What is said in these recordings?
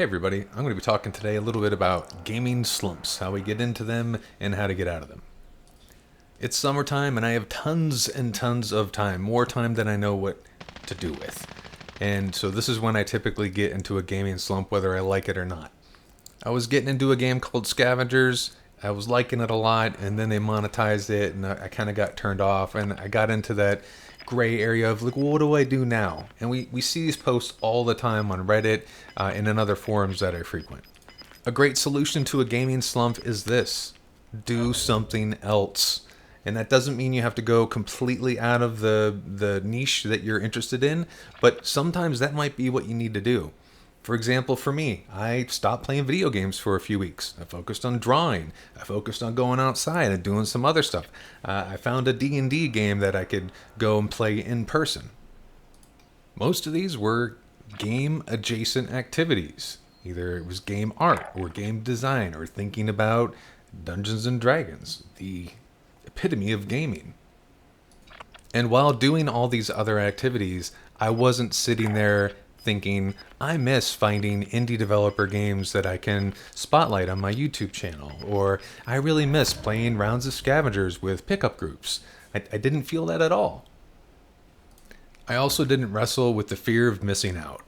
Hey everybody, I'm going to be talking today a little bit about gaming slumps, how we get into them, and how to get out of them. It's summertime and I have tons and tons of time, more time than I know what to do with. And so this is when I typically get into a gaming slump, whether I like it or not. I was getting into a game called Scavengers. I was liking it a lot, and then they monetized it, and I kind of got turned off, and I got into that gray area of like, well, what do I do now? And we see these posts all the time on Reddit and in other forums that I frequent. A great solution to a gaming slump is this: do something else. And that doesn't mean you have to go completely out of the niche that you're interested in, but sometimes that might be what you need to do. For example, for me, I stopped playing video games for a few weeks. I focused on drawing. I focused on going outside and doing some other stuff. I found a D&D game that I could go and play in person. Most of these were game-adjacent activities. Either it was game art or game design or thinking about Dungeons and Dragons, the epitome of gaming. And while doing all these other activities, I wasn't sitting there thinking, I miss finding indie developer games that I can spotlight on my YouTube channel, or I really miss playing rounds of Scavengers with pickup groups. I didn't feel that at all. I also didn't wrestle with the fear of missing out.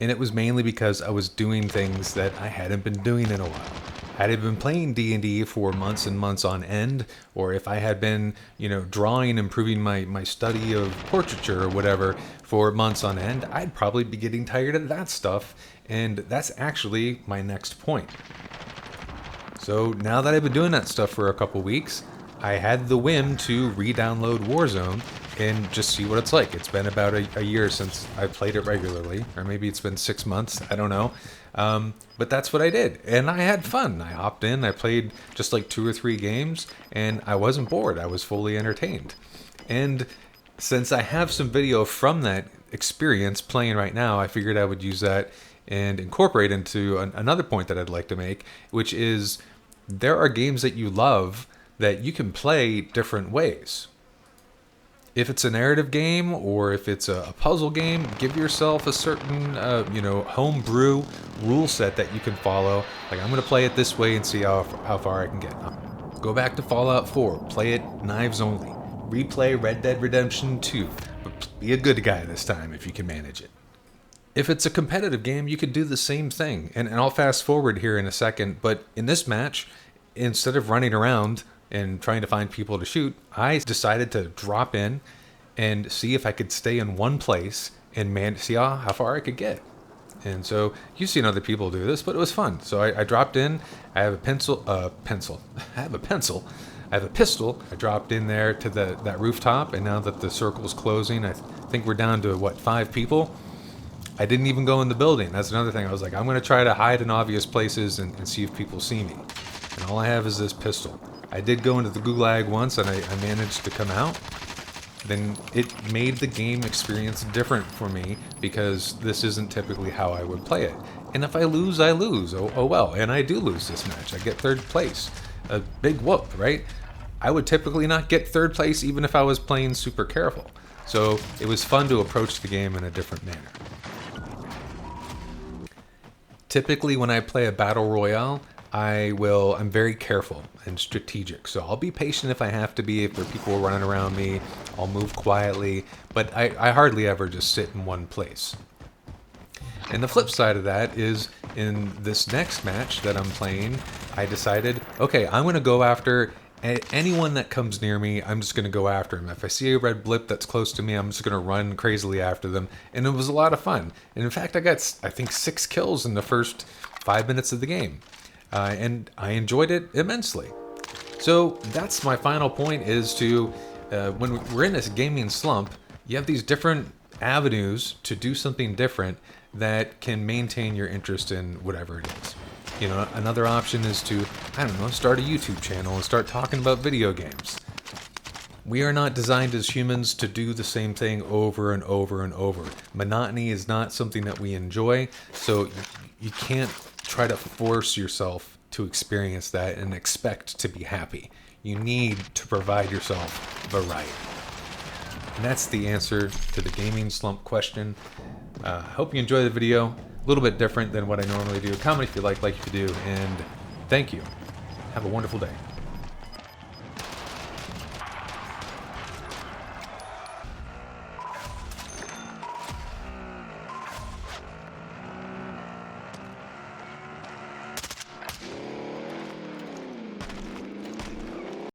And it was mainly because I was doing things that I hadn't been doing in a while. Had I been playing D&D for months and months on end, or if I had been, drawing, improving my study of portraiture or whatever for months on end, I'd probably be getting tired of that stuff, and that's actually my next point. So now that I've been doing that stuff for a couple weeks, I had the whim to re-download Warzone and just see what it's like. It's been about a year since I played it regularly, or maybe it's been 6 months, I don't know. But that's what I did, and I had fun. I hopped in, I played just like 2 or 3 games, and I wasn't bored. I was fully entertained. And since I have some video from that experience playing right now, I figured I would use that and incorporate into another point that I'd like to make, which is there are games that you love that you can play different ways. If it's a narrative game or if it's a puzzle game, give yourself a certain, homebrew rule set that you can follow. Like, I'm going to play it this way and see how far I can get. Go back to Fallout 4. Play it knives only. Replay Red Dead Redemption 2. But be a good guy this time if you can manage it. If it's a competitive game, you could do the same thing. And I'll fast forward here in a second. But in this match, instead of running around and trying to find people to shoot, I decided to drop in and see if I could stay in one place and see how far I could get. And so you've seen other people do this, but it was fun. So I dropped in. I have a pencil. I have a pencil. I have a pistol. I dropped in there to that rooftop, and now that the circle's closing, I think we're down to 5 people. I didn't even go in the building. That's another thing. I was like, I'm going to try to hide in obvious places and see if people see me. And all I have is this pistol. I did go into the gulag once, and I managed to come out. Then it made the game experience different for me because this isn't typically how I would play it. And if I lose, I lose. Oh well. And I do lose this match. I get 3rd place. A big whoop, right? I would typically not get 3rd place even if I was playing super careful. So it was fun to approach the game in a different manner. Typically when I play a battle royale, I'm very careful and strategic. So I'll be patient if I have to be. If there are people running around me, I'll move quietly. But I hardly ever just sit in one place. And the flip side of that is in this next match that I'm playing, I decided, okay, I'm going to go after anyone that comes near me. I'm just going to go after him. If I see a red blip that's close to me, I'm just going to run crazily after them. And it was a lot of fun. And in fact, I got, 6 kills in the first 5 minutes of the game. And I enjoyed it immensely. So that's my final point, is to, when we're in this gaming slump, you have these different avenues to do something different that can maintain your interest in whatever it is. Another option is to, start a YouTube channel and start talking about video games. We are not designed as humans to do the same thing over and over and over. Monotony is not something that we enjoy, so you can't try to force yourself to experience that and expect to be happy. You need to provide yourself variety. And that's the answer to the gaming slump question. Hope you enjoy the video. a little bit different than what I normally do. Comment if you like if you do, and thank you. Have a wonderful day.